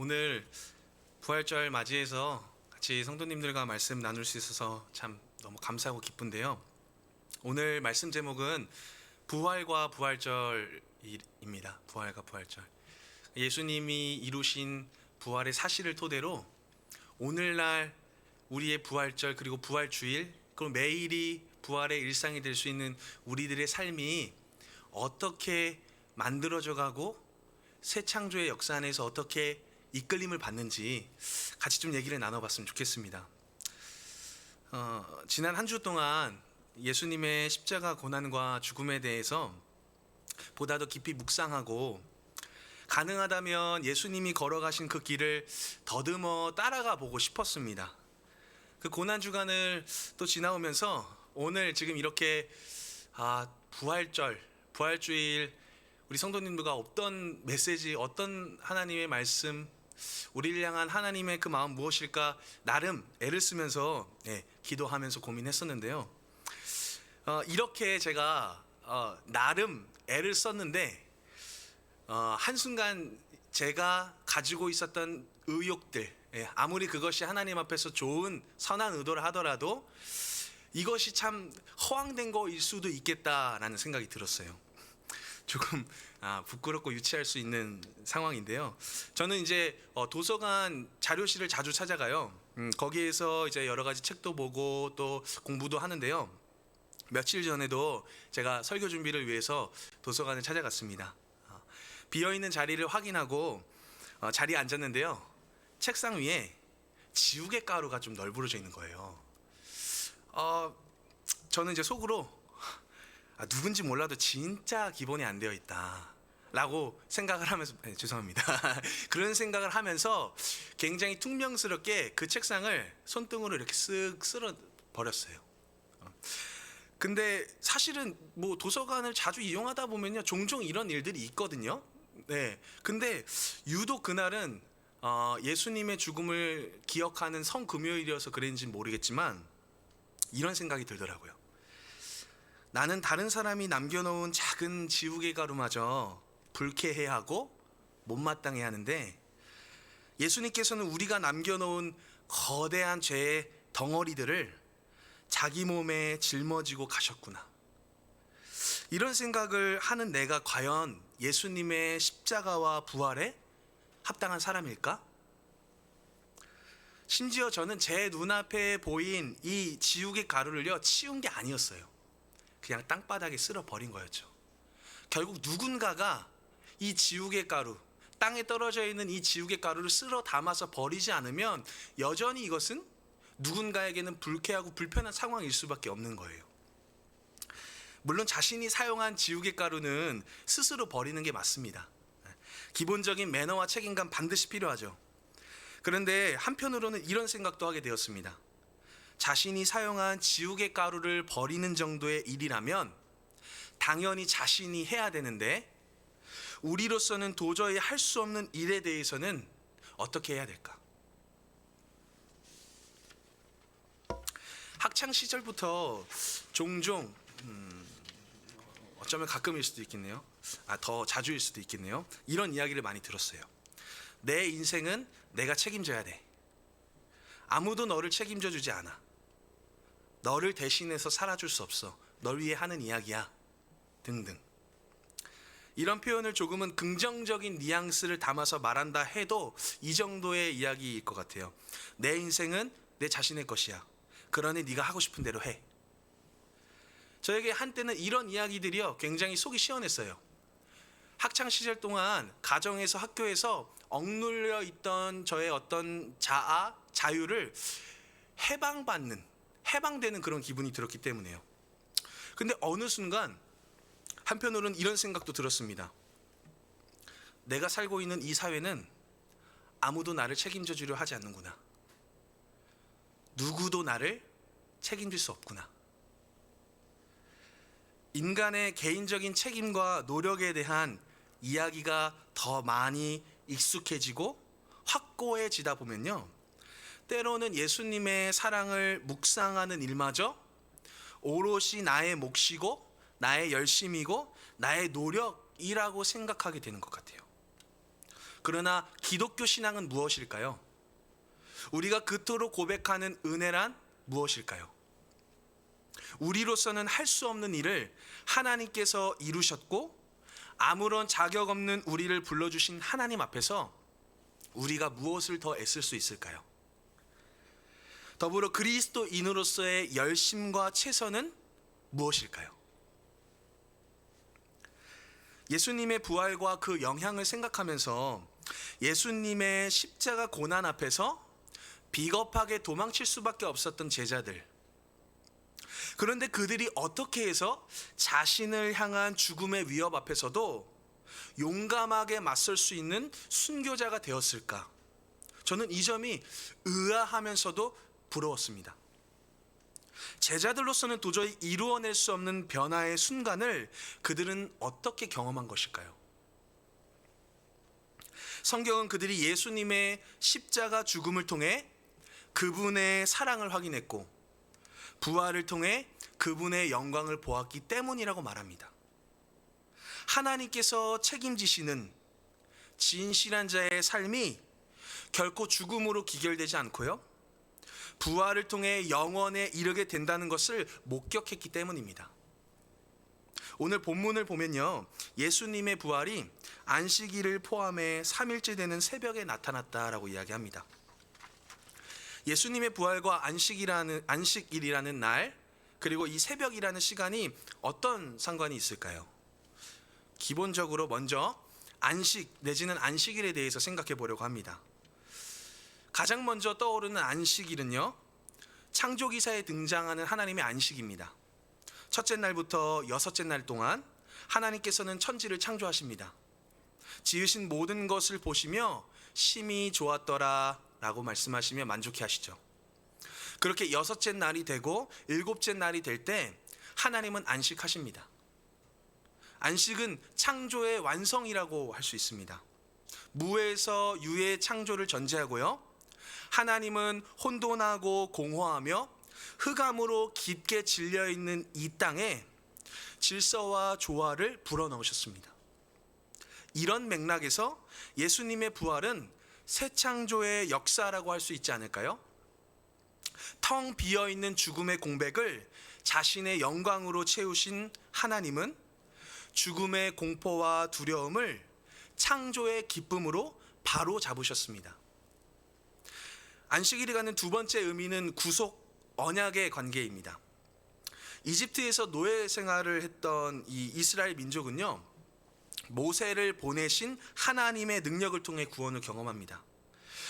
오늘 부활절 맞이해서 같이 성도님들과 말씀 나눌 수 있어서 참 너무 감사하고 기쁜데요. 오늘 말씀 제목은 부활과 부활절입니다. 부활과 부활절. 예수님이 이루신 부활의 사실을 토대로 오늘날 우리의 부활절 그리고 부활주일 그리고 매일이 부활의 일상이 될 수 있는 우리들의 삶이 어떻게 만들어져 가고 새 창조의 역사 안에서 어떻게 이끌림을 받는지 같이 좀 얘기를 나눠봤으면 좋겠습니다. 지난 한 주 동안 예수님의 십자가 고난과 죽음에 대해서 보다 더 깊이 묵상하고 가능하다면 예수님이 걸어가신 그 길을 더듬어 따라가 보고 싶었습니다. 그 고난 주간을 또 지나오면서 오늘 지금 이렇게 부활절, 부활주일 우리 성도님들과 어떤 메시지, 어떤 하나님의 말씀, 우리를 향한 하나님의 그 마음 무엇일까 나름 애를 쓰면서 기도하면서 고민했었는데요. 이렇게 제가 나름 애를 썼는데 한순간 제가 가지고 있었던 의욕들, 아무리 그것이 하나님 앞에서 좋은 선한 의도를 하더라도 이것이 참 허황된 거일 수도 있겠다라는 생각이 들었어요. 조금 부끄럽고 유치할 수 있는 상황인데요. 저는 이제 도서관 자료실을 자주 찾아가요. 거기에서 이제 여러 가지 책도 보고 또 공부도 하는데요. 며칠 전에도 제가 설교 준비를 위해서 도서관을 찾아갔습니다. 비어있는 자리를 확인하고 자리에 앉았는데요. 책상 위에 지우개 가루가 좀 널브러져 있는 거예요. 저는 이제 속으로 누군지 몰라도 진짜 기본이 안 되어 있다 라고 생각을 하면서 죄송합니다. 그런 생각을 하면서 굉장히 퉁명스럽게 그 책상을 손등으로 이렇게 쓱 쓸어 버렸어요. 근데 사실은 뭐 도서관을 자주 이용하다 보면요 종종 이런 일들이 있거든요. 근데 유독 그날은 예수님의 죽음을 기억하는 성금요일이어서 그랬는지 모르겠지만 이런 생각이 들더라고요. 나는 다른 사람이 남겨놓은 작은 지우개 가루마저 불쾌해하고 못마땅해 하는데 예수님께서는 우리가 남겨놓은 거대한 죄의 덩어리들을 자기 몸에 짊어지고 가셨구나. 이런 생각을 하는 내가 과연 예수님의 십자가와 부활에 합당한 사람일까? 심지어 저는 제 눈앞에 보인 이 지우개 가루를요 치운 게 아니었어요. 그냥 땅바닥에 쓸어 버린 거였죠. 결국 누군가가 이 지우개 가루, 땅에 떨어져 있는 이 지우개 가루를 쓸어 담아서 버리지 않으면 여전히 이것은 누군가에게는 불쾌하고 불편한 상황일 수밖에 없는 거예요. 물론 자신이 사용한 지우개 가루는 스스로 버리는 게 맞습니다. 기본적인 매너와 책임감 반드시 필요하죠. 그런데 한편으로는 이런 생각도 하게 되었습니다. 자신이 사용한 지우개 가루를 버리는 정도의 일이라면 당연히 자신이 해야 되는데 우리로서는 도저히 할 수 없는 일에 대해서는 어떻게 해야 될까? 학창 시절부터 종종 어쩌면 가끔일 수도 있겠네요. 더 자주일 수도 있겠네요. 이런 이야기를 많이 들었어요. 내 인생은 내가 책임져야 돼. 아무도 너를 책임져 주지 않아. 너를 대신해서 살아줄 수 없어. 널 위해 하는 이야기야. 등등. 이런 표현을 조금은 긍정적인 뉘앙스를 담아서 말한다 해도 이 정도의 이야기일 것 같아요. 내 인생은 내 자신의 것이야. 그러니 네가 하고 싶은 대로 해. 저에게 한때는 이런 이야기들이요 굉장히 속이 시원했어요. 학창 시절 동안 가정에서 학교에서 억눌려 있던 저의 어떤 자유를 해방되는 그런 기분이 들었기 때문에요. 근데 어느 순간 한편으로는 이런 생각도 들었습니다. 내가 살고 있는 이 사회는 아무도 나를 책임져 주려 하지 않는구나. 누구도 나를 책임질 수 없구나. 인간의 개인적인 책임과 노력에 대한 이야기가 더 많이 익숙해지고 확고해지다 보면요, 때로는 예수님의 사랑을 묵상하는 일마저 오롯이 나의 몫이고 나의 열심이고 나의 노력이라고 생각하게 되는 것 같아요. 그러나 기독교 신앙은 무엇일까요? 우리가 그토록 고백하는 은혜란 무엇일까요? 우리로서는 할 수 없는 일을 하나님께서 이루셨고 아무런 자격 없는 우리를 불러주신 하나님 앞에서 우리가 무엇을 더 애쓸 수 있을까요? 더불어 그리스도인으로서의 열심과 최선은 무엇일까요? 예수님의 부활과 그 영향을 생각하면서 예수님의 십자가 고난 앞에서 비겁하게 도망칠 수밖에 없었던 제자들, 그런데 그들이 어떻게 해서 자신을 향한 죽음의 위협 앞에서도 용감하게 맞설 수 있는 순교자가 되었을까? 저는 이 점이 의아하면서도 부러웠습니다. 제자들로서는 도저히 이루어낼 수 없는 변화의 순간을 그들은 어떻게 경험한 것일까요? 성경은 그들이 예수님의 십자가 죽음을 통해 그분의 사랑을 확인했고 부활을 통해 그분의 영광을 보았기 때문이라고 말합니다. 하나님께서 책임지시는 진실한 자의 삶이 결코 죽음으로 기결되지 않고요, 부활을 통해 영원에 이르게 된다는 것을 목격했기 때문입니다. 오늘 본문을 보면요, 예수님의 부활이 안식일을 포함해 3일째 되는 새벽에 나타났다라고 이야기합니다. 예수님의 부활과 안식일이라는 날, 그리고 이 새벽이라는 시간이 어떤 상관이 있을까요? 기본적으로 먼저 안식 내지는 안식일에 대해서 생각해 보려고 합니다. 가장 먼저 떠오르는 안식일은요, 창조기사에 등장하는 하나님의 안식입니다. 첫째 날부터 여섯째 날 동안 하나님께서는 천지를 창조하십니다. 지으신 모든 것을 보시며 심히 좋았더라 라고 말씀하시며 만족해 하시죠. 그렇게 여섯째 날이 되고 일곱째 날이 될 때 하나님은 안식하십니다. 안식은 창조의 완성이라고 할 수 있습니다. 무에서 유의 창조를 전제하고요, 하나님은 혼돈하고 공허하며 흑암으로 깊게 질려있는 이 땅에 질서와 조화를 불어넣으셨습니다. 이런 맥락에서 예수님의 부활은 새 창조의 역사라고 할 수 있지 않을까요? 텅 비어있는 죽음의 공백을 자신의 영광으로 채우신 하나님은 죽음의 공포와 두려움을 창조의 기쁨으로 바로 잡으셨습니다. 안식일이 갖는 두 번째 의미는 구속, 언약의 관계입니다. 이집트에서 노예 생활을 했던 이 이스라엘 민족은요, 모세를 보내신 하나님의 능력을 통해 구원을 경험합니다.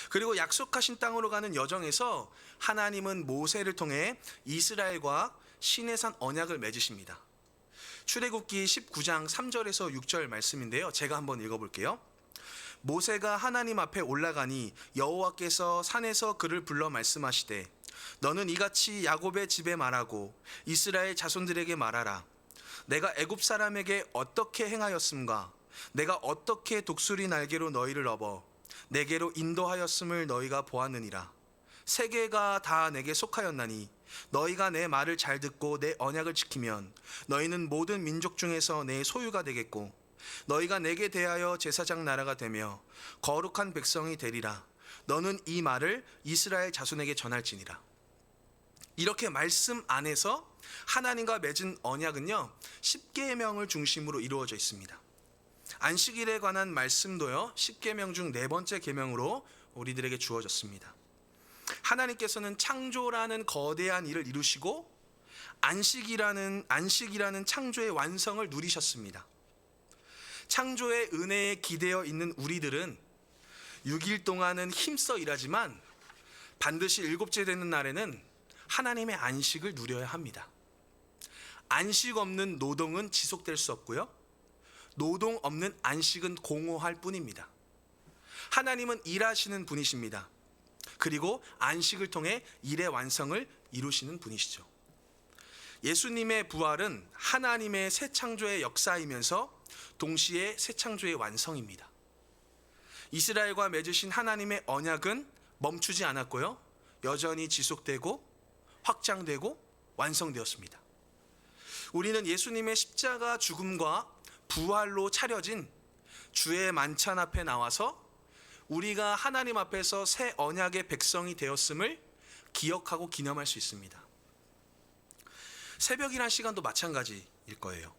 그리고 약속하신 땅으로 가는 여정에서 하나님은 모세를 통해 이스라엘과 시내산 언약을 맺으십니다. 출애굽기 19장 3절에서 6절 말씀인데요, 제가 한번 읽어볼게요. 모세가 하나님 앞에 올라가니 여호와께서 산에서 그를 불러 말씀하시되 너는 이같이 야곱의 집에 말하고 이스라엘 자손들에게 말하라. 내가 애굽 사람에게 어떻게 행하였음과 내가 어떻게 독수리 날개로 너희를 업어 내게로 인도하였음을 너희가 보았느니라. 세계가 다 내게 속하였나니 너희가 내 말을 잘 듣고 내 언약을 지키면 너희는 모든 민족 중에서 내 소유가 되겠고 너희가 내게 대하여 제사장 나라가 되며 거룩한 백성이 되리라. 너는 이 말을 이스라엘 자손에게 전할지니라. 이렇게 말씀 안에서 하나님과 맺은 언약은요, 10계명을 중심으로 이루어져 있습니다. 안식일에 관한 말씀도요, 10계명 중 네 번째 계명으로 우리들에게 주어졌습니다. 하나님께서는 창조라는 거대한 일을 이루시고 안식이라는 창조의 완성을 누리셨습니다. 창조의 은혜에 기대어 있는 우리들은 6일 동안은 힘써 일하지만 반드시 일곱째 되는 날에는 하나님의 안식을 누려야 합니다. 안식 없는 노동은 지속될 수 없고요, 노동 없는 안식은 공허할 뿐입니다. 하나님은 일하시는 분이십니다. 그리고 안식을 통해 일의 완성을 이루시는 분이시죠. 예수님의 부활은 하나님의 새 창조의 역사이면서 동시에 새 창조의 완성입니다. 이스라엘과 맺으신 하나님의 언약은 멈추지 않았고요, 여전히 지속되고 확장되고 완성되었습니다. 우리는 예수님의 십자가 죽음과 부활로 차려진 주의 만찬 앞에 나와서 우리가 하나님 앞에서 새 언약의 백성이 되었음을 기억하고 기념할 수 있습니다. 새벽이란 시간도 마찬가지일 거예요.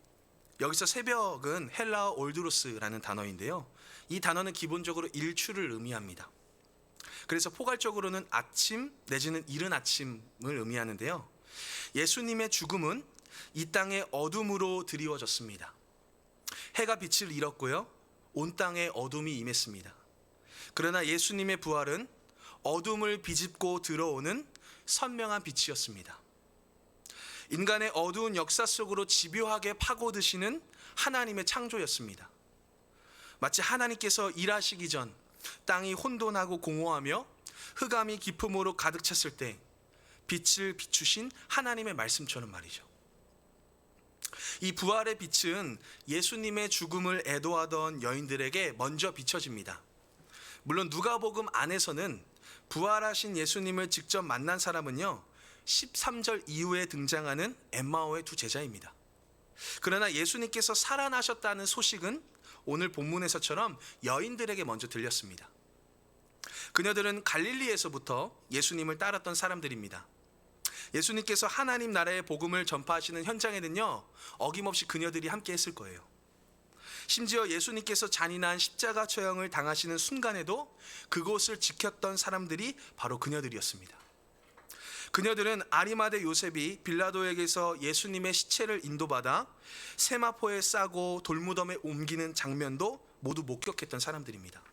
여기서 새벽은 헬라어 올드로스라는 단어인데요. 이 단어는 기본적으로 일출을 의미합니다. 그래서 포괄적으로는 아침 내지는 이른 아침을 의미하는데요. 예수님의 죽음은 이 땅의 어둠으로 드리워졌습니다. 해가 빛을 잃었고요. 온 땅에 어둠이 임했습니다. 그러나 예수님의 부활은 어둠을 비집고 들어오는 선명한 빛이었습니다. 인간의 어두운 역사 속으로 집요하게 파고드시는 하나님의 창조였습니다. 마치 하나님께서 일하시기 전 땅이 혼돈하고 공허하며 흑암이 깊음으로 가득 찼을 때 빛을 비추신 하나님의 말씀처럼 말이죠. 이 부활의 빛은 예수님의 죽음을 애도하던 여인들에게 먼저 비춰집니다. 물론 누가복음 안에서는 부활하신 예수님을 직접 만난 사람은요, 13절 이후에 등장하는 엠마오의 두 제자입니다. 그러나 예수님께서 살아나셨다는 소식은 오늘 본문에서처럼 여인들에게 먼저 들렸습니다. 그녀들은 갈릴리에서부터 예수님을 따랐던 사람들입니다. 예수님께서 하나님 나라의 복음을 전파하시는 현장에는요, 어김없이 그녀들이 함께 했을 거예요. 심지어 예수님께서 잔인한 십자가 처형을 당하시는 순간에도 그곳을 지켰던 사람들이 바로 그녀들이었습니다. 그녀들은 아리마대 요셉이 빌라도에게서 예수님의 시체를 인도받아 세마포에 싸고 돌무덤에 옮기는 장면도 모두 목격했던 사람들입니다.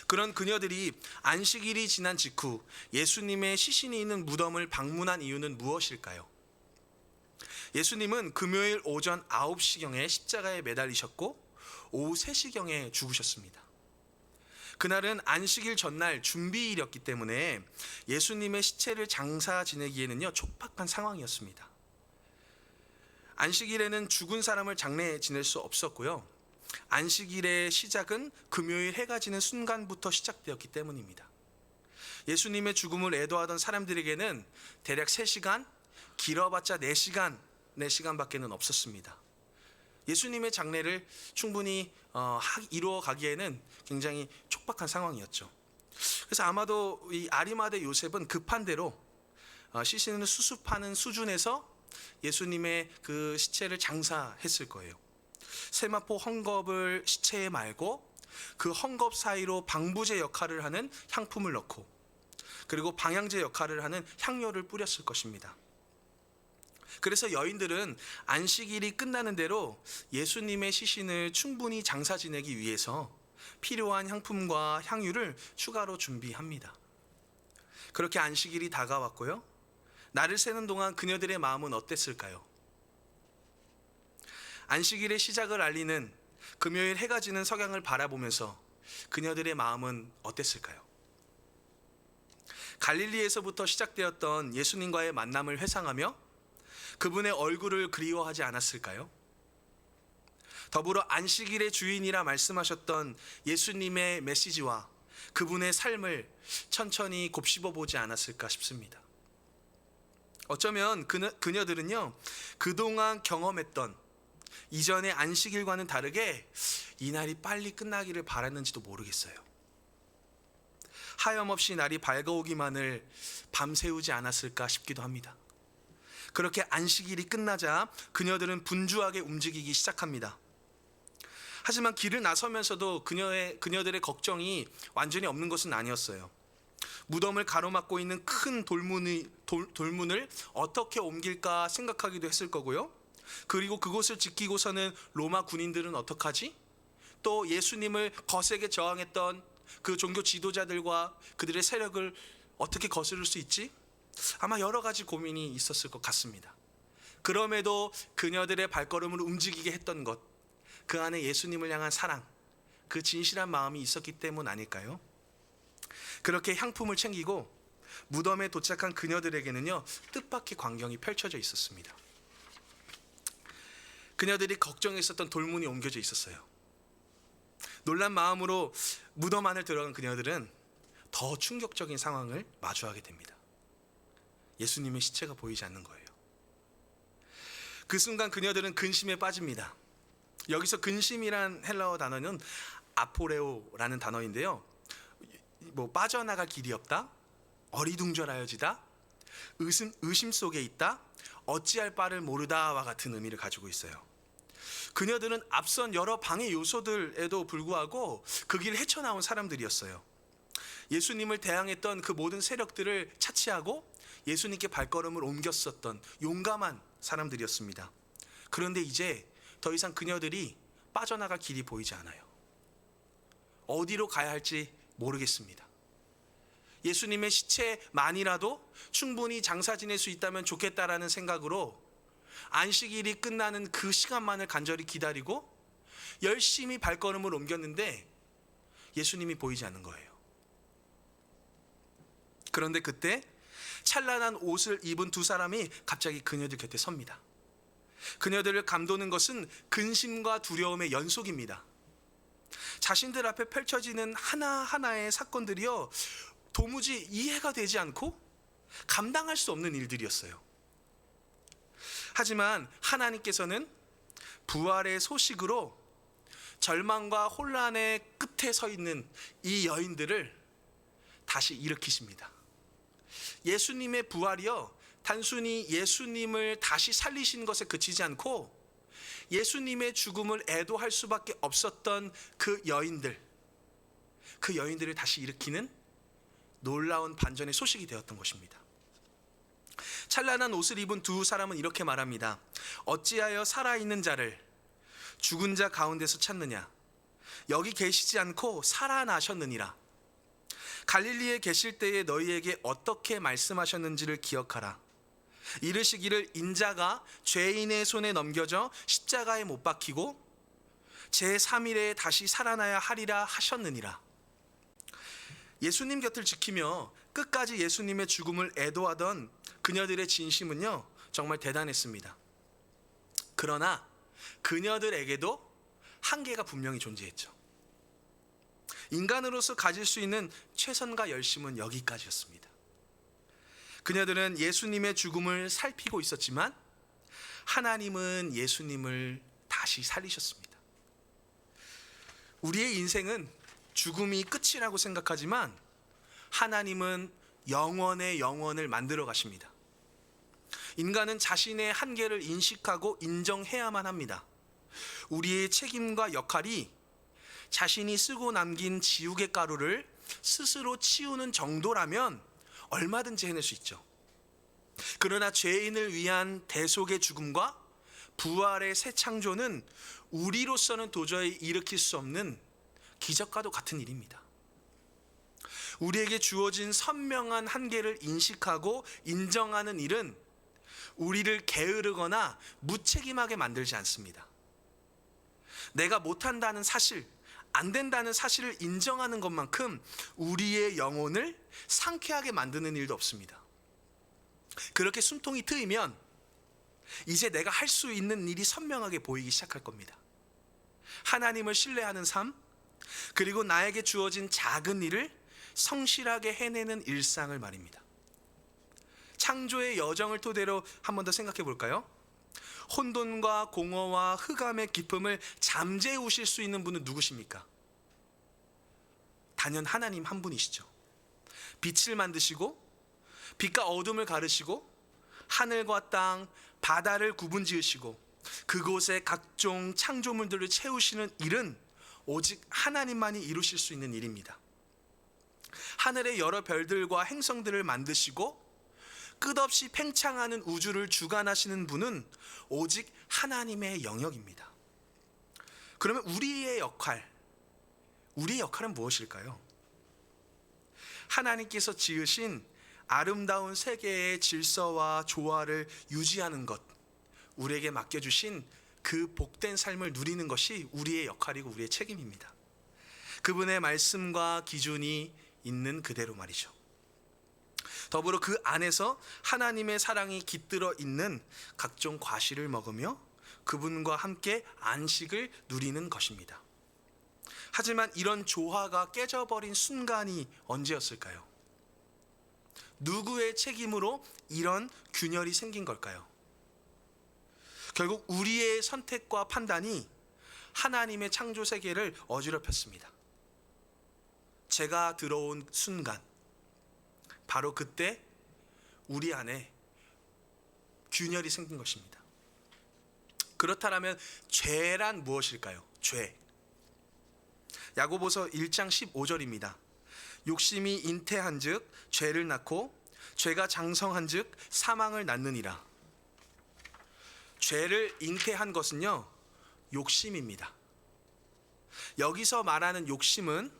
그런 그녀들이 안식일이 지난 직후 예수님의 시신이 있는 무덤을 방문한 이유는 무엇일까요? 예수님은 금요일 오전 9시경에 십자가에 매달리셨고 오후 3시경에 죽으셨습니다. 그날은 안식일 전날 준비일이었기 때문에 예수님의 시체를 장사 지내기에는요, 촉박한 상황이었습니다. 안식일에는 죽은 사람을 장례 지낼 수 없었고요. 안식일의 시작은 금요일 해가 지는 순간부터 시작되었기 때문입니다. 예수님의 죽음을 애도하던 사람들에게는 대략 3시간, 길어봤자 4시간밖에는 없었습니다. 예수님의 장례를 충분히 이루어 가기에는 굉장히 촉박한 상황이었죠. 그래서 아마도 이 아리마대 요셉은 급한 대로 시신을 수습하는 수준에서 예수님의 그 시체를 장사했을 거예요. 세마포 헝겊을 시체에 말고 그 헝겊 사이로 방부제 역할을 하는 향품을 넣고 그리고 방향제 역할을 하는 향료를 뿌렸을 것입니다. 그래서 여인들은 안식일이 끝나는 대로 예수님의 시신을 충분히 장사 지내기 위해서 필요한 향품과 향유를 추가로 준비합니다. 그렇게 안식일이 다가왔고요. 날을 새는 동안 그녀들의 마음은 어땠을까요? 안식일의 시작을 알리는 금요일 해가 지는 석양을 바라보면서 그녀들의 마음은 어땠을까요? 갈릴리에서부터 시작되었던 예수님과의 만남을 회상하며 그분의 얼굴을 그리워하지 않았을까요? 더불어 안식일의 주인이라 말씀하셨던 예수님의 메시지와 그분의 삶을 천천히 곱씹어 보지 않았을까 싶습니다. 어쩌면 그녀들은요, 그동안 경험했던 이전의 안식일과는 다르게 이날이 빨리 끝나기를 바랐는지도 모르겠어요. 하염없이 날이 밝아오기만을 밤새우지 않았을까 싶기도 합니다. 그렇게 안식일이 끝나자 그녀들은 분주하게 움직이기 시작합니다. 하지만 길을 나서면서도 그녀들의 걱정이 완전히 없는 것은 아니었어요. 무덤을 가로막고 있는 큰 돌문을 어떻게 옮길까 생각하기도 했을 거고요. 그리고 그곳을 지키고서는 로마 군인들은 어떡하지? 또 예수님을 거세게 저항했던 그 종교 지도자들과 그들의 세력을 어떻게 거스를 수 있지? 아마 여러 가지 고민이 있었을 것 같습니다. 그럼에도 그녀들의 발걸음을 움직이게 했던 것, 그 안에 예수님을 향한 사랑, 그 진실한 마음이 있었기 때문 아닐까요? 그렇게 향품을 챙기고 무덤에 도착한 그녀들에게는요, 뜻밖의 광경이 펼쳐져 있었습니다. 그녀들이 걱정했었던 돌문이 옮겨져 있었어요. 놀란 마음으로 무덤 안을 들어간 그녀들은 더 충격적인 상황을 마주하게 됩니다. 예수님의 시체가 보이지 않는 거예요. 그 순간 그녀들은 근심에 빠집니다. 여기서 근심이란 헬라어 단어는 아포레오라는 단어인데요. 뭐 빠져나갈 길이 없다, 어리둥절하여지다, 의심 속에 있다, 어찌할 바를 모르다와 같은 의미를 가지고 있어요. 그녀들은 앞선 여러 방해 요소들에도 불구하고 그 길을 헤쳐나온 사람들이었어요. 예수님을 대항했던 그 모든 세력들을 차치하고 예수님께 발걸음을 옮겼었던 용감한 사람들이었습니다. 그런데 이제 더 이상 그녀들이 빠져나갈 길이 보이지 않아요. 어디로 가야 할지 모르겠습니다. 예수님의 시체만이라도 충분히 장사 지낼 수 있다면 좋겠다라는 생각으로 안식일이 끝나는 그 시간만을 간절히 기다리고 열심히 발걸음을 옮겼는데 예수님이 보이지 않는 거예요. 그런데 그때 찬란한 옷을 입은 두 사람이 갑자기 그녀들 곁에 섭니다. 그녀들을 감도는 것은 근심과 두려움의 연속입니다. 자신들 앞에 펼쳐지는 하나하나의 사건들이요, 도무지 이해가 되지 않고 감당할 수 없는 일들이었어요. 하지만 하나님께서는 부활의 소식으로 절망과 혼란의 끝에 서 있는 이 여인들을 다시 일으키십니다. 예수님의 부활이요, 단순히 예수님을 다시 살리신 것에 그치지 않고 예수님의 죽음을 애도할 수밖에 없었던 그 여인들을 다시 일으키는 놀라운 반전의 소식이 되었던 것입니다. 찬란한 옷을 입은 두 사람은 이렇게 말합니다. 어찌하여 살아있는 자를 죽은 자 가운데서 찾느냐? 여기 계시지 않고 살아나셨느니라. 갈릴리에 계실 때에 너희에게 어떻게 말씀하셨는지를 기억하라. 이르시기를 인자가 죄인의 손에 넘겨져 십자가에 못 박히고 제3일에 다시 살아나야 하리라 하셨느니라. 예수님 곁을 지키며 끝까지 예수님의 죽음을 애도하던 그녀들의 진심은요, 정말 대단했습니다. 그러나 그녀들에게도 한계가 분명히 존재했죠. 인간으로서 가질 수 있는 최선과 열심은 여기까지였습니다. 그녀들은 예수님의 죽음을 살피고 있었지만 하나님은 예수님을 다시 살리셨습니다. 우리의 인생은 죽음이 끝이라고 생각하지만 하나님은 영원의 영원을 만들어 가십니다. 인간은 자신의 한계를 인식하고 인정해야만 합니다. 우리의 책임과 역할이 자신이 쓰고 남긴 지우개 가루를 스스로 치우는 정도라면 얼마든지 해낼 수 있죠. 그러나 죄인을 위한 대속의 죽음과 부활의 새 창조는 우리로서는 도저히 일으킬 수 없는 기적과도 같은 일입니다. 우리에게 주어진 선명한 한계를 인식하고 인정하는 일은 우리를 게으르거나 무책임하게 만들지 않습니다. 내가 못한다는 사실, 안 된다는 사실을 인정하는 것만큼 우리의 영혼을 상쾌하게 만드는 일도 없습니다. 그렇게 숨통이 트이면 이제 내가 할 수 있는 일이 선명하게 보이기 시작할 겁니다. 하나님을 신뢰하는 삶, 그리고 나에게 주어진 작은 일을 성실하게 해내는 일상을 말입니다. 창조의 여정을 토대로 한 번 더 생각해 볼까요? 혼돈과 공허와 흑암의 깊음을 잠재우실 수 있는 분은 누구십니까? 단연 하나님 한 분이시죠. 빛을 만드시고 빛과 어둠을 가르시고 하늘과 땅, 바다를 구분지으시고 그곳에 각종 창조물들을 채우시는 일은 오직 하나님만이 이루실 수 있는 일입니다. 하늘의 여러 별들과 행성들을 만드시고 끝없이 팽창하는 우주를 주관하시는 분은 오직 하나님의 영역입니다. 그러면 우리의 역할은 무엇일까요? 하나님께서 지으신 아름다운 세계의 질서와 조화를 유지하는 것, 우리에게 맡겨주신 그 복된 삶을 누리는 것이 우리의 역할이고 우리의 책임입니다. 그분의 말씀과 기준이 있는 그대로 말이죠. 더불어 그 안에서 하나님의 사랑이 깃들어 있는 각종 과실을 먹으며 그분과 함께 안식을 누리는 것입니다. 하지만 이런 조화가 깨져버린 순간이 언제였을까요? 누구의 책임으로 이런 균열이 생긴 걸까요? 결국 우리의 선택과 판단이 하나님의 창조 세계를 어지럽혔습니다. 죄가 들어온 순간, 바로 그때 우리 안에 균열이 생긴 것입니다. 그렇다면 죄란 무엇일까요? 죄. 야고보서 1장 15절입니다. 욕심이 잉태한즉 죄를 낳고 죄가 장성한즉 사망을 낳느니라. 죄를 잉태한 것은요, 욕심입니다. 여기서 말하는 욕심은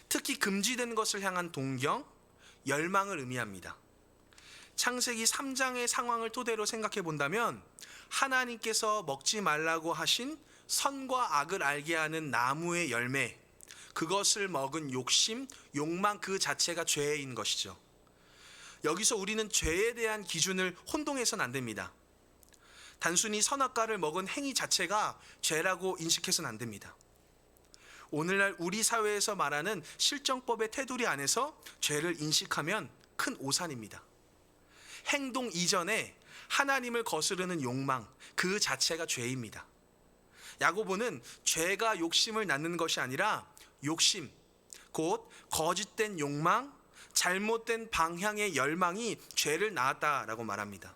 특히 금지된 것을 향한 동경, 열망을 의미합니다. 창세기 3장의 상황을 토대로 생각해 본다면 하나님께서 먹지 말라고 하신 선과 악을 알게 하는 나무의 열매, 그것을 먹은 욕심, 욕망 그 자체가 죄인 것이죠. 여기서 우리는 죄에 대한 기준을 혼동해서는 안 됩니다. 단순히 선악과를 먹은 행위 자체가 죄라고 인식해서는 안 됩니다. 오늘날 우리 사회에서 말하는 실정법의 테두리 안에서 죄를 인식하면 큰 오산입니다. 행동 이전에 하나님을 거스르는 욕망, 그 자체가 죄입니다. 야고보는 죄가 욕심을 낳는 것이 아니라 욕심, 곧 거짓된 욕망, 잘못된 방향의 열망이 죄를 낳았다라고 말합니다.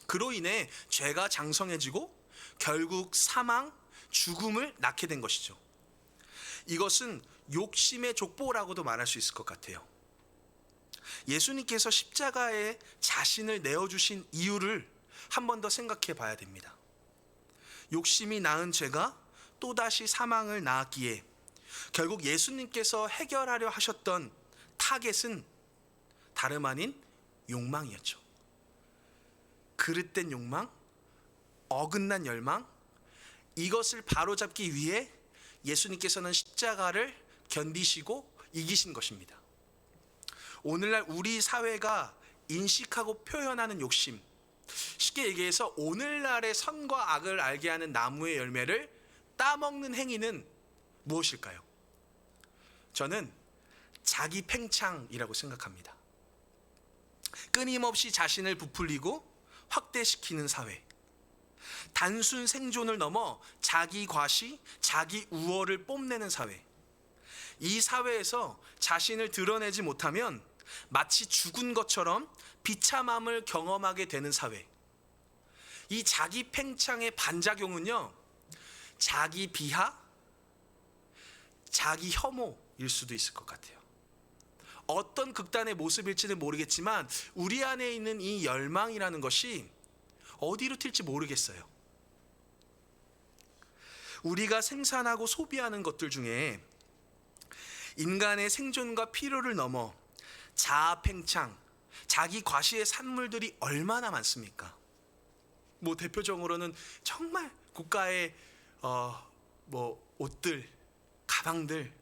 그로 인해 죄가 장성해지고 결국 사망, 죽음을 낳게 된 것이죠. 이것은 욕심의 족보라고도 말할 수 있을 것 같아요. 예수님께서 십자가에 자신을 내어주신 이유를 한 번 더 생각해 봐야 됩니다. 욕심이 낳은 죄가 또다시 사망을 낳았기에 결국 예수님께서 해결하려 하셨던 타겟은 다름 아닌 욕망이었죠. 그릇된 욕망, 어긋난 열망, 이것을 바로잡기 위해 예수님께서는 십자가를 견디시고 이기신 것입니다. 오늘날 우리 사회가 인식하고 표현하는 욕심, 쉽게 얘기해서 오늘날의 선과 악을 알게 하는 나무의 열매를 따먹는 행위는 무엇일까요? 저는 자기 팽창이라고 생각합니다. 끊임없이 자신을 부풀리고 확대시키는 사회, 단순 생존을 넘어 자기 과시, 자기 우월을 뽐내는 사회. 이 사회에서 자신을 드러내지 못하면 마치 죽은 것처럼 비참함을 경험하게 되는 사회. 이 자기 팽창의 반작용은요, 자기 비하, 자기 혐오일 수도 있을 것 같아요. 어떤 극단의 모습일지는 모르겠지만 우리 안에 있는 이 열망이라는 것이 어디로 튈지 모르겠어요. 우리가 생산하고 소비하는 것들 중에 인간의 생존과 필요를 넘어 자아 팽창, 자기 과시의 산물들이 얼마나 많습니까? 대표적으로는 정말 고가의 옷들, 가방들,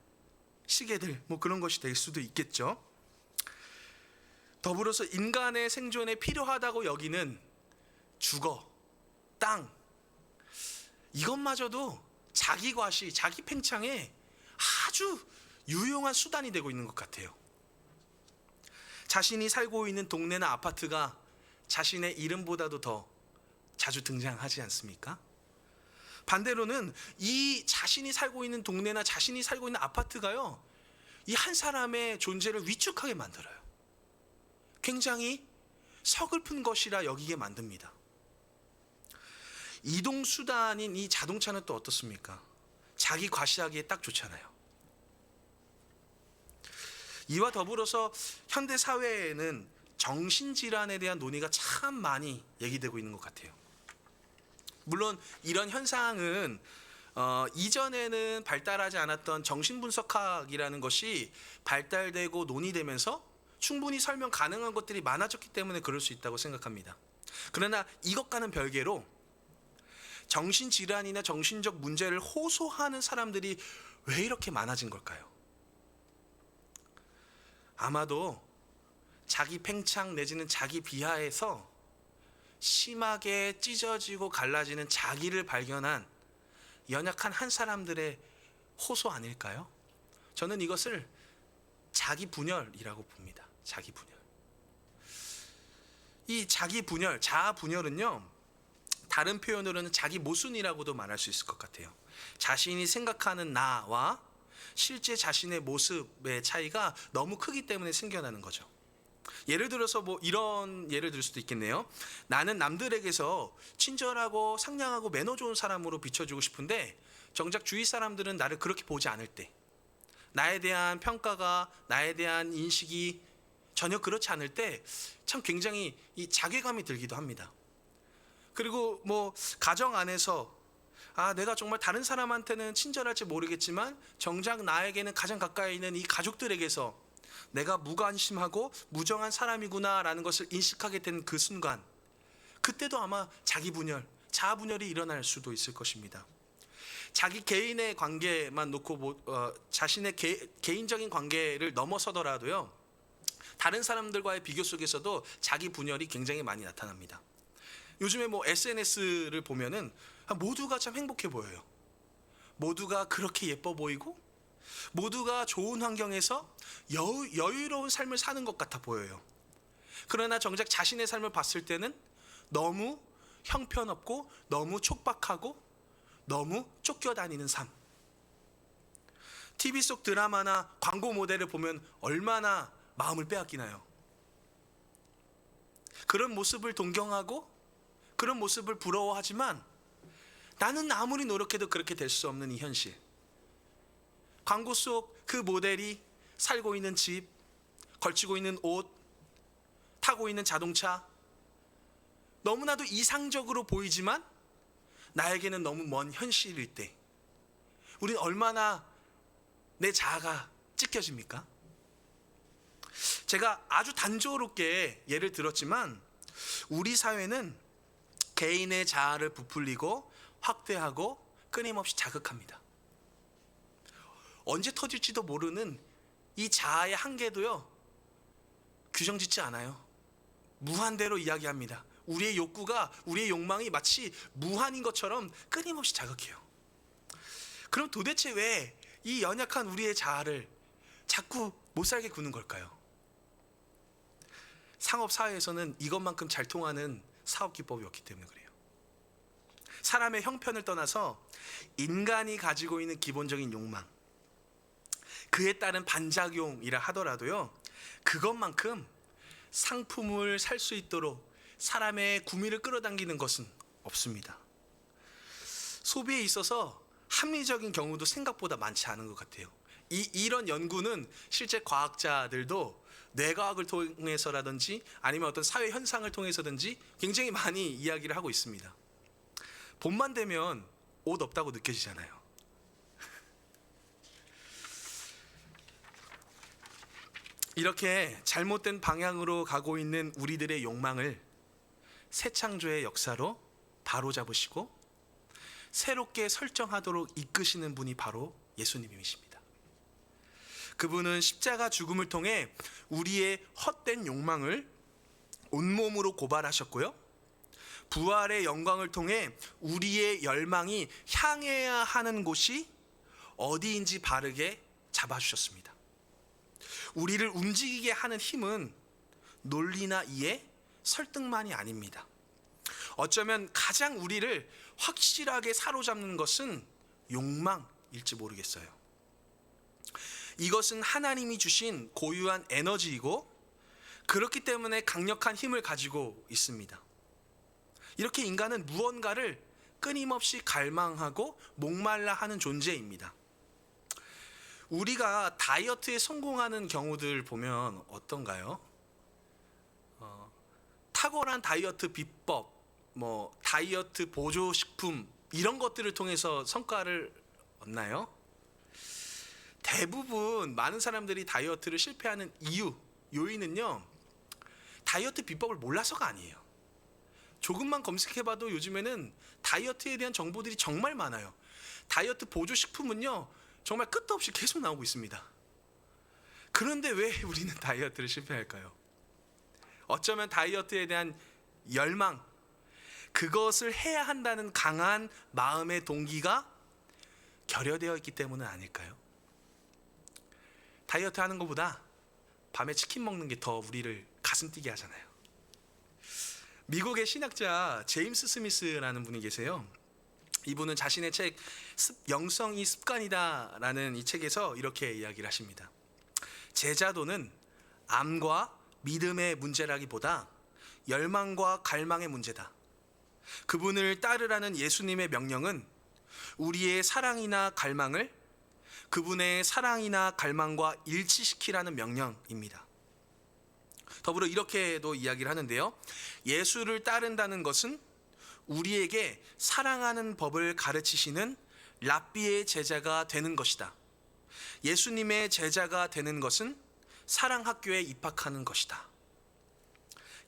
시계들, 그런 것이 될 수도 있겠죠. 더불어서 인간의 생존에 필요하다고 여기는 주거, 땅, 이것마저도 자기 과시, 자기 팽창에 아주 유용한 수단이 되고 있는 것 같아요. 자신이 살고 있는 동네나 아파트가 자신의 이름보다도 더 자주 등장하지 않습니까? 반대로는 이 자신이 살고 있는 동네나 자신이 살고 있는 아파트가요, 이 한 사람의 존재를 위축하게 만들어요. 굉장히 서글픈 것이라 여기게 만듭니다. 이동수단인 이 자동차는 또 어떻습니까? 자기 과시하기에 딱 좋잖아요. 이와 더불어서 현대 사회에는 정신질환에 대한 논의가 참 많이 얘기되고 있는 것 같아요. 물론 이런 현상은 이전에는 발달하지 않았던 정신분석학이라는 것이 발달되고 논의되면서 충분히 설명 가능한 것들이 많아졌기 때문에 그럴 수 있다고 생각합니다. 그러나 이것과는 별개로 정신질환이나 정신적 문제를 호소하는 사람들이 왜 이렇게 많아진 걸까요? 아마도 자기 팽창 내지는 자기 비하에서 심하게 찢어지고 갈라지는 자기를 발견한 연약한 한 사람들의 호소 아닐까요? 저는 이것을 자기 분열이라고 봅니다. 자기 분열. 이 자기 분열, 자아 분열은요, 다른 표현으로는 자기 모순이라고도 말할 수 있을 것 같아요. 자신이 생각하는 나와 실제 자신의 모습의 차이가 너무 크기 때문에 생겨나는 거죠. 예를 들어서 뭐 이런 예를 들 수도 있겠네요. 나는 남들에게서 친절하고 상냥하고 매너 좋은 사람으로 비춰주고 싶은데 정작 주위 사람들은 나를 그렇게 보지 않을 때, 나에 대한 평가가, 나에 대한 인식이 전혀 그렇지 않을 때 참 굉장히 이 자괴감이 들기도 합니다. 그리고 뭐 가정 안에서 내가 정말 다른 사람한테는 친절할지 모르겠지만 정작 나에게는 가장 가까이 있는 이 가족들에게서 내가 무관심하고 무정한 사람이구나라는 것을 인식하게 된 그 순간, 그때도 아마 자기 분열, 자아 분열이 일어날 수도 있을 것입니다. 자기 개인의 관계만 놓고 자신의 개인적인 관계를 넘어서더라도요, 다른 사람들과의 비교 속에서도 자기 분열이 굉장히 많이 나타납니다. 요즘에 뭐 SNS를 보면은 모두가 참 행복해 보여요. 모두가 그렇게 예뻐 보이고 모두가 좋은 환경에서 여유로운 삶을 사는 것 같아 보여요. 그러나 정작 자신의 삶을 봤을 때는 너무 형편없고 너무 촉박하고 너무 쫓겨다니는 삶. TV 속 드라마나 광고 모델을 보면 얼마나 마음을 빼앗기나요? 그런 모습을 동경하고 그런 모습을 부러워하지만 나는 아무리 노력해도 그렇게 될 수 없는 이 현실. 광고 속 그 모델이 살고 있는 집, 걸치고 있는 옷, 타고 있는 자동차, 너무나도 이상적으로 보이지만 나에게는 너무 먼 현실일 때 우리는 얼마나 내 자아가 찢겨집니까? 제가 아주 단조롭게 예를 들었지만 우리 사회는 개인의 자아를 부풀리고 확대하고 끊임없이 자극합니다. 언제 터질지도 모르는 이 자아의 한계도요, 규정 짓지 않아요. 무한대로 이야기합니다. 우리의 욕구가, 우리의 욕망이 마치 무한인 것처럼 끊임없이 자극해요. 그럼 도대체 왜 이 연약한 우리의 자아를 자꾸 못살게 구는 걸까요? 상업사회에서는 이것만큼 잘 통하는 사업 기법이 없기 때문에 그래요. 사람의 형편을 떠나서 인간이 가지고 있는 기본적인 욕망, 그에 따른 반작용이라 하더라도요, 그것만큼 상품을 살 수 있도록 사람의 구미를 끌어당기는 것은 없습니다. 소비에 있어서 합리적인 경우도 생각보다 많지 않은 것 같아요. 이런 연구는 실제 과학자들도 뇌과학을 통해서라든지 아니면 어떤 사회 현상을 통해서든지 굉장히 많이 이야기를 하고 있습니다. 봄만 되면 옷 없다고 느껴지잖아요. 이렇게 잘못된 방향으로 가고 있는 우리들의 욕망을 새 창조의 역사로 바로잡으시고 새롭게 설정하도록 이끄시는 분이 바로 예수님이십니다. 그분은 십자가 죽음을 통해 우리의 헛된 욕망을 온몸으로 고발하셨고요, 부활의 영광을 통해 우리의 열망이 향해야 하는 곳이 어디인지 바르게 잡아주셨습니다. 우리를 움직이게 하는 힘은 논리나 이해, 설득만이 아닙니다. 어쩌면 가장 우리를 확실하게 사로잡는 것은 욕망일지 모르겠어요. 이것은 하나님이 주신 고유한 에너지이고 그렇기 때문에 강력한 힘을 가지고 있습니다. 이렇게 인간은 무언가를 끊임없이 갈망하고 목말라 하는 존재입니다. 우리가 다이어트에 성공하는 경우들 보면 어떤가요? 탁월한 다이어트 비법, 다이어트 보조식품 이런 것들을 통해서 성과를 얻나요? 대부분 많은 사람들이 다이어트를 실패하는 요인은요, 다이어트 비법을 몰라서가 아니에요. 조금만 검색해봐도 요즘에는 다이어트에 대한 정보들이 정말 많아요. 다이어트 보조식품은요, 정말 끝도 없이 계속 나오고 있습니다. 그런데 왜 우리는 다이어트를 실패할까요? 어쩌면 다이어트에 대한 열망, 그것을 해야 한다는 강한 마음의 동기가 결여되어 있기 때문은 아닐까요? 다이어트 하는 것보다 밤에 치킨 먹는 게 더 우리를 가슴 뛰게 하잖아요. 미국의 신학자 제임스 스미스라는 분이 계세요. 이분은 자신의 책 영성이 습관이다라는 이 책에서 이렇게 이야기를 하십니다. 제자도는 암과 믿음의 문제라기보다 열망과 갈망의 문제다. 그분을 따르라는 예수님의 명령은 우리의 사랑이나 갈망을 그분의 사랑이나 갈망과 일치시키라는 명령입니다. 더불어 이렇게도 이야기를 하는데요. 예수를 따른다는 것은 우리에게 사랑하는 법을 가르치시는 랍비의 제자가 되는 것이다. 예수님의 제자가 되는 것은 사랑학교에 입학하는 것이다.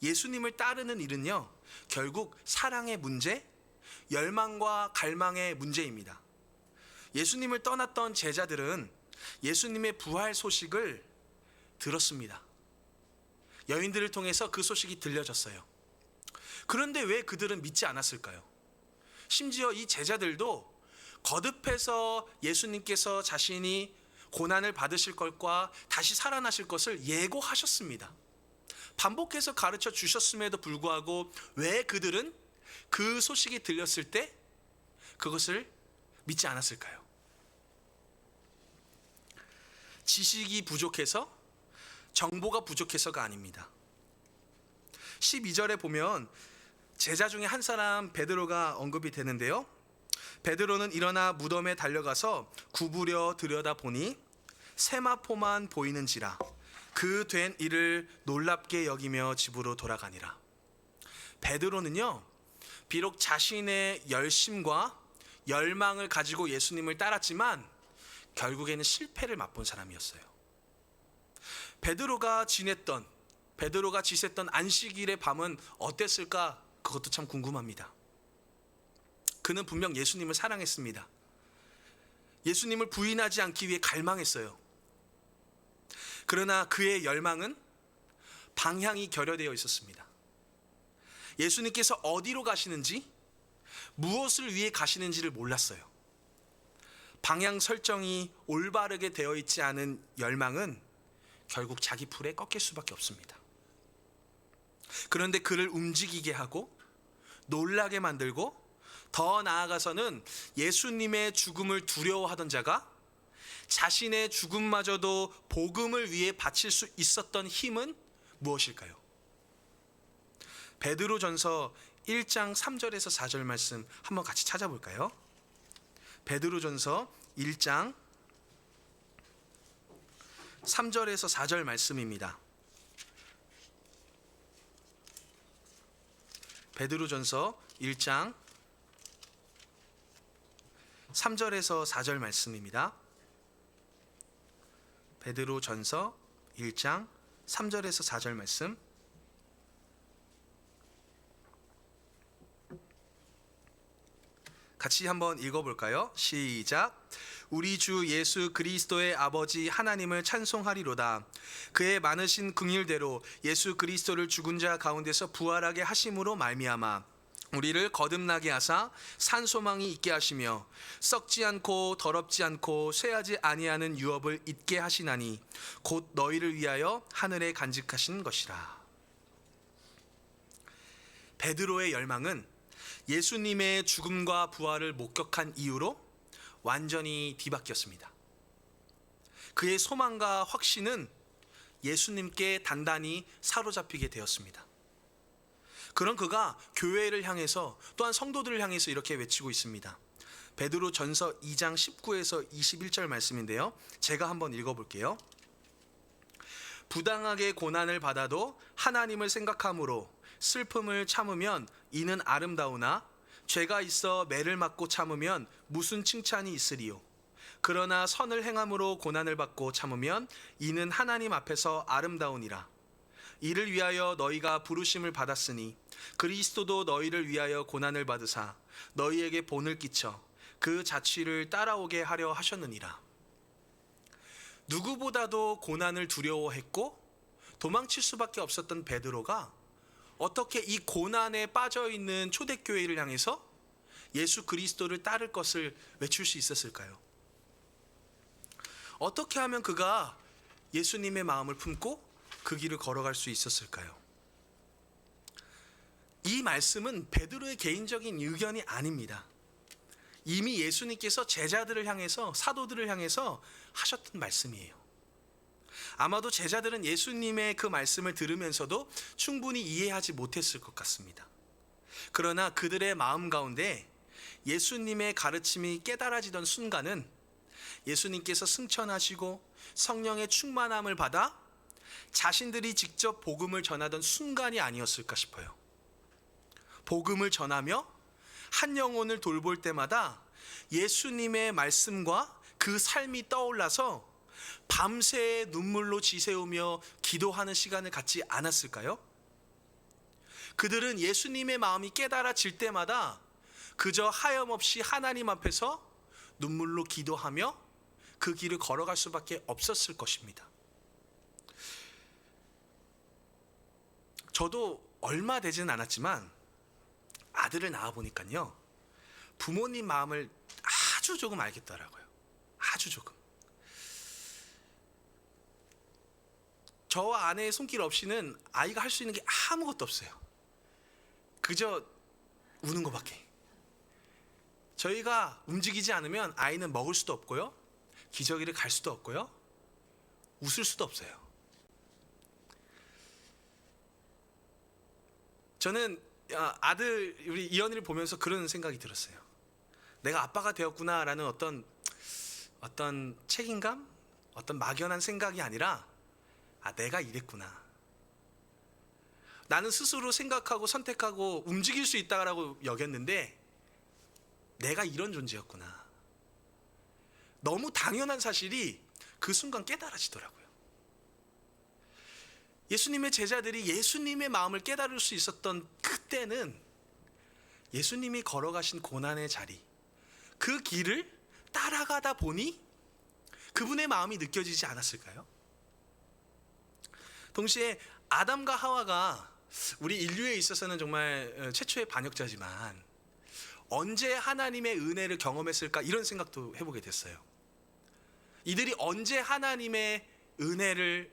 예수님을 따르는 일은요, 결국 사랑의 문제, 열망과 갈망의 문제입니다. 예수님을 떠났던 제자들은 예수님의 부활 소식을 들었습니다. 여인들을 통해서 그 소식이 들려졌어요. 그런데 왜 그들은 믿지 않았을까요? 심지어 이 제자들도 거듭해서 예수님께서 자신이 고난을 받으실 것과 다시 살아나실 것을 예고하셨습니다. 반복해서 가르쳐 주셨음에도 불구하고 왜 그들은 그 소식이 들렸을 때 그것을 믿지 않았을까요? 지식이 부족해서, 정보가 부족해서가 아닙니다. 12절에 보면 제자 중에 한 사람 베드로가 언급이 되는데요. 베드로는 일어나 무덤에 달려가서 구부려 들여다보니 세마포만 보이는지라 그 된 일을 놀랍게 여기며 집으로 돌아가니라. 베드로는요, 비록 자신의 열심과 열망을 가지고 예수님을 따랐지만 결국에는 실패를 맛본 사람이었어요. 베드로가 지냈던 안식일의 밤은 어땠을까? 그것도 참 궁금합니다. 그는 분명 예수님을 사랑했습니다. 예수님을 부인하지 않기 위해 갈망했어요. 그러나 그의 열망은 방향이 결여되어 있었습니다. 예수님께서 어디로 가시는지, 무엇을 위해 가시는지를 몰랐어요. 방향 설정이 올바르게 되어 있지 않은 열망은 결국 자기 풀에 꺾일 수밖에 없습니다. 그런데 그를 움직이게 하고 놀라게 만들고 더 나아가서는 예수님의 죽음을 두려워하던 자가 자신의 죽음마저도 복음을 위해 바칠 수 있었던 힘은 무엇일까요? 베드로전서 1장 3절에서 4절 말씀 한번 같이 찾아볼까요? 베드로전서 1장 3절에서 4절 말씀입니다. 베드로전서 1장 3절에서 4절 말씀입니다. 베드로전서 1장 3절에서 4절 말씀. 같이 한번 읽어볼까요? 시작. 우리 주 예수 그리스도의 아버지 하나님을 찬송하리로다. 그의 많으신 긍휼대로 예수 그리스도를 죽은 자 가운데서 부활하게 하심으로 말미암아 우리를 거듭나게 하사 산 소망이 있게 하시며 썩지 않고 더럽지 않고 쇠하지 아니하는 유업을 잊게 하시나니 곧 너희를 위하여 하늘에 간직하신 것이라. 베드로의 열망은 예수님의 죽음과 부활을 목격한 이후로 완전히 뒤바뀌었습니다. 그의 소망과 확신은 예수님께 단단히 사로잡히게 되었습니다. 그런 그가 교회를 향해서 또한 성도들을 향해서 이렇게 외치고 있습니다. 베드로전서 2장 19에서 21절 말씀인데요. 제가 한번 읽어볼게요. 부당하게 고난을 받아도 하나님을 생각함으로 슬픔을 참으면 이는 아름다우나 죄가 있어 매를 맞고 참으면 무슨 칭찬이 있으리요. 그러나 선을 행함으로 고난을 받고 참으면 이는 하나님 앞에서 아름다우니라. 이를 위하여 너희가 부르심을 받았으니 그리스도도 너희를 위하여 고난을 받으사 너희에게 본을 끼쳐 그 자취를 따라오게 하려 하셨느니라. 누구보다도 고난을 두려워했고 도망칠 수밖에 없었던 베드로가 어떻게 이 고난에 빠져있는 초대교회를 향해서 예수 그리스도를 따를 것을 외칠 수 있었을까요? 어떻게 하면 그가 예수님의 마음을 품고 그 길을 걸어갈 수 있었을까요? 이 말씀은 베드로의 개인적인 의견이 아닙니다. 이미 예수님께서 제자들을 향해서, 사도들을 향해서 하셨던 말씀이에요. 아마도 제자들은 예수님의 그 말씀을 들으면서도 충분히 이해하지 못했을 것 같습니다. 그러나 그들의 마음 가운데 예수님의 가르침이 깨달아지던 순간은 예수님께서 승천하시고 성령의 충만함을 받아 자신들이 직접 복음을 전하던 순간이 아니었을까 싶어요. 복음을 전하며 한 영혼을 돌볼 때마다 예수님의 말씀과 그 삶이 떠올라서 밤새 눈물로 지새우며 기도하는 시간을 갖지 않았을까요? 그들은 예수님의 마음이 깨달아질 때마다 그저 하염없이 하나님 앞에서 눈물로 기도하며 그 길을 걸어갈 수밖에 없었을 것입니다. 저도 얼마 되지는 않았지만 아들을 낳아 보니까요, 부모님 마음을 아주 조금 알겠더라고요. 아주 조금. 저와 아내의 손길 없이는 아이가 할 수 있는 게 아무것도 없어요. 그저 우는 것밖에. 저희가 움직이지 않으면 아이는 먹을 수도 없고요, 기저귀를 갈 수도 없고요, 웃을 수도 없어요. 저는 아들 우리 이현이를 보면서 그런 생각이 들었어요. 내가 아빠가 되었구나라는 어떤 책임감, 어떤 막연한 생각이 아니라 내가 이랬구나. 나는 스스로 생각하고 선택하고 움직일 수 있다라고 여겼는데 내가 이런 존재였구나. 너무 당연한 사실이 그 순간 깨달아지더라고요. 예수님의 제자들이 예수님의 마음을 깨달을 수 있었던 그때는 예수님이 걸어가신 고난의 자리, 그 길을 따라가다 보니 그분의 마음이 느껴지지 않았을까요? 동시에 아담과 하와가 우리 인류에 있어서는 정말 최초의 반역자지만 언제 하나님의 은혜를 경험했을까, 이런 생각도 해보게 됐어요. 이들이 언제 하나님의 은혜를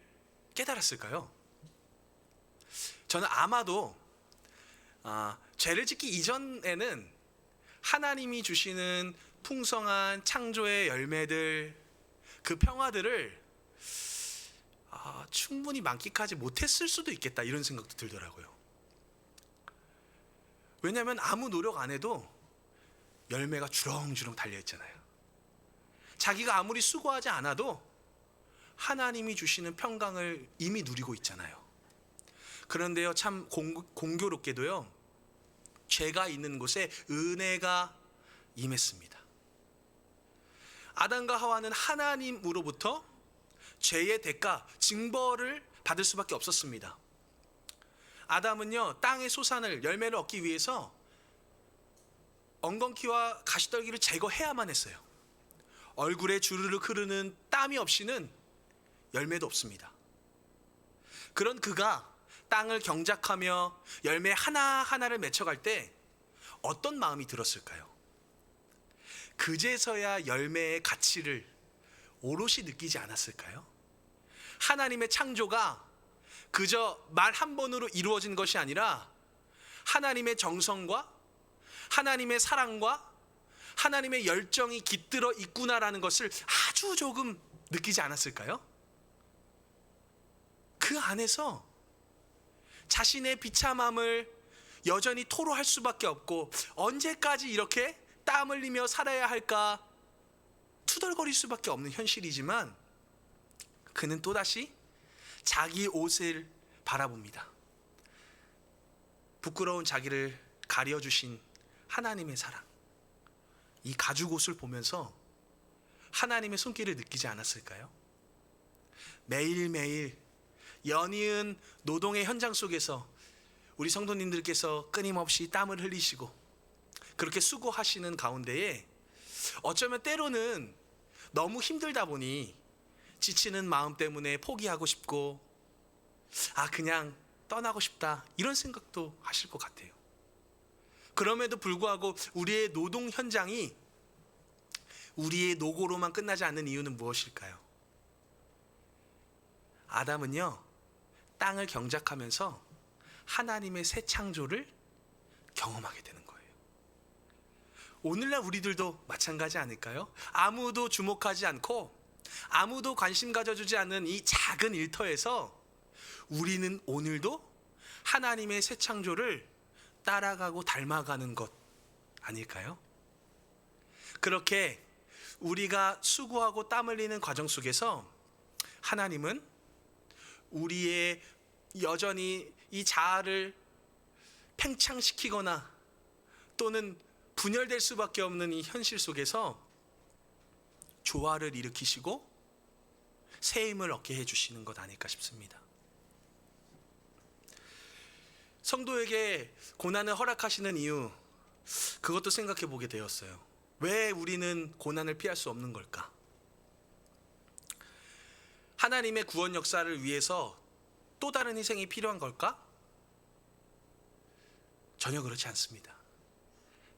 깨달았을까요? 저는 아마도 죄를 짓기 이전에는 하나님이 주시는 풍성한 창조의 열매들, 그 평화들을 충분히 만끽하지 못했을 수도 있겠다, 이런 생각도 들더라고요. 왜냐하면 아무 노력 안 해도 열매가 주렁주렁 달려있잖아요. 자기가 아무리 수고하지 않아도 하나님이 주시는 평강을 이미 누리고 있잖아요. 그런데요, 참 공교롭게도요, 죄가 있는 곳에 은혜가 임했습니다. 아담과 하와는 하나님으로부터 죄의 대가, 징벌을 받을 수밖에 없었습니다. 아담은요, 땅의 소산을, 열매를 얻기 위해서 엉겅퀴와 가시떨기를 제거해야만 했어요. 얼굴에 주르륵 흐르는 땀이 없이는 열매도 없습니다. 그런 그가 땅을 경작하며 열매 하나하나를 맺혀갈 때 어떤 마음이 들었을까요? 그제서야 열매의 가치를 오롯이 느끼지 않았을까요? 하나님의 창조가 그저 말 한 번으로 이루어진 것이 아니라 하나님의 정성과 하나님의 사랑과 하나님의 열정이 깃들어 있구나라는 것을 아주 조금 느끼지 않았을까요? 그 안에서 자신의 비참함을 여전히 토로할 수밖에 없고, 언제까지 이렇게 땀 흘리며 살아야 할까 투덜거릴 수밖에 없는 현실이지만, 그는 또다시 자기 옷을 바라봅니다. 부끄러운 자기를 가려주신 하나님의 사랑, 이 가죽 옷을 보면서 하나님의 손길을 느끼지 않았을까요? 매일매일 연이은 노동의 현장 속에서 우리 성도님들께서 끊임없이 땀을 흘리시고 그렇게 수고하시는 가운데에 어쩌면 때로는 너무 힘들다 보니 지치는 마음 때문에 포기하고 싶고 그냥 떠나고 싶다, 이런 생각도 하실 것 같아요. 그럼에도 불구하고 우리의 노동 현장이 우리의 노고로만 끝나지 않는 이유는 무엇일까요? 아담은요, 땅을 경작하면서 하나님의 새 창조를 경험하게 되는 거예요. 오늘날 우리들도 마찬가지 아닐까요? 아무도 주목하지 않고 아무도 관심 가져주지 않는 이 작은 일터에서 우리는 오늘도 하나님의 새 창조를 따라가고 닮아가는 것 아닐까요? 그렇게 우리가 수고하고 땀 흘리는 과정 속에서 하나님은 우리의 여전히 이 자아를 팽창시키거나 또는 분열될 수밖에 없는 이 현실 속에서 조화를 일으키시고 새 힘을 얻게 해주시는 것 아닐까 싶습니다. 성도에게 고난을 허락하시는 이유, 그것도 생각해 보게 되었어요. 왜 우리는 고난을 피할 수 없는 걸까? 하나님의 구원 역사를 위해서 또 다른 희생이 필요한 걸까? 전혀 그렇지 않습니다.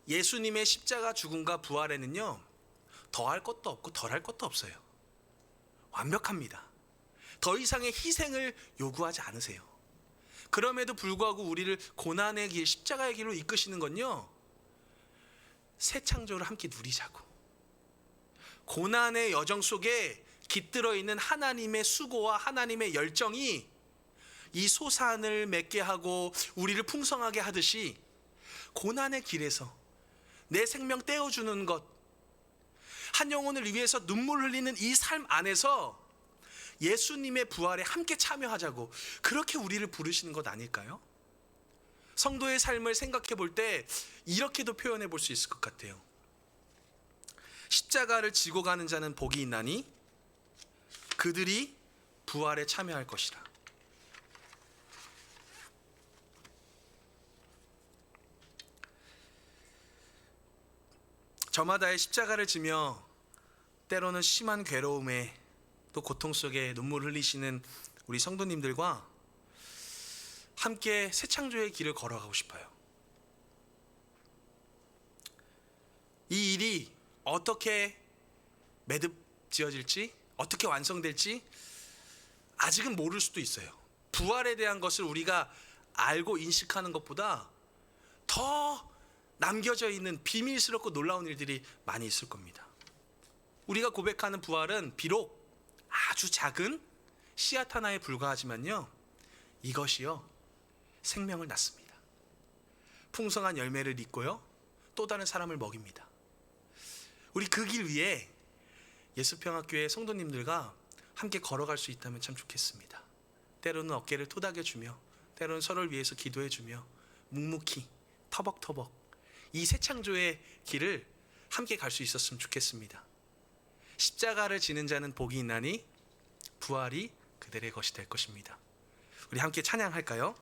예수님의 십자가 죽음과 부활에는요, 더할 것도 없고 덜할 것도 없어요. 완벽합니다. 더 이상의 희생을 요구하지 않으세요. 그럼에도 불구하고 우리를 고난의 길, 십자가의 길로 이끄시는 건요, 새 창조를 함께 누리자고, 고난의 여정 속에 깃들어 있는 하나님의 수고와 하나님의 열정이 이 소산을 맺게 하고 우리를 풍성하게 하듯이 고난의 길에서 내 생명 떼어주는 것, 한 영혼을 위해서 눈물 흘리는 이 삶 안에서 예수님의 부활에 함께 참여하자고, 그렇게 우리를 부르시는 것 아닐까요? 성도의 삶을 생각해 볼 때 이렇게도 표현해 볼 수 있을 것 같아요. 십자가를 지고 가는 자는 복이 있나니 그들이 부활에 참여할 것이라. 저마다의 십자가를 지며 때로는 심한 괴로움에 또 고통 속에 눈물 흘리시는 우리 성도님들과 함께 새 창조의 길을 걸어가고 싶어요. 이 일이 어떻게 매듭 지어질지, 어떻게 완성될지 아직은 모를 수도 있어요. 부활에 대한 것을 우리가 알고 인식하는 것보다 더 남겨져 있는 비밀스럽고 놀라운 일들이 많이 있을 겁니다. 우리가 고백하는 부활은 비록 아주 작은 씨앗 하나에 불과하지만요, 이것이요 생명을 낳습니다. 풍성한 열매를 잇고요 또 다른 사람을 먹입니다. 우리 그 길 위에 예수평화교회 성도님들과 함께 걸어갈 수 있다면 참 좋겠습니다. 때로는 어깨를 토닥여주며, 때로는 서로를 위해서 기도해주며, 묵묵히 터벅터벅 이 새 창조의 길을 함께 갈 수 있었으면 좋겠습니다. 십자가를 지는 자는 복이 있나니 부활이 그들의 것이 될 것입니다. 우리 함께 찬양할까요?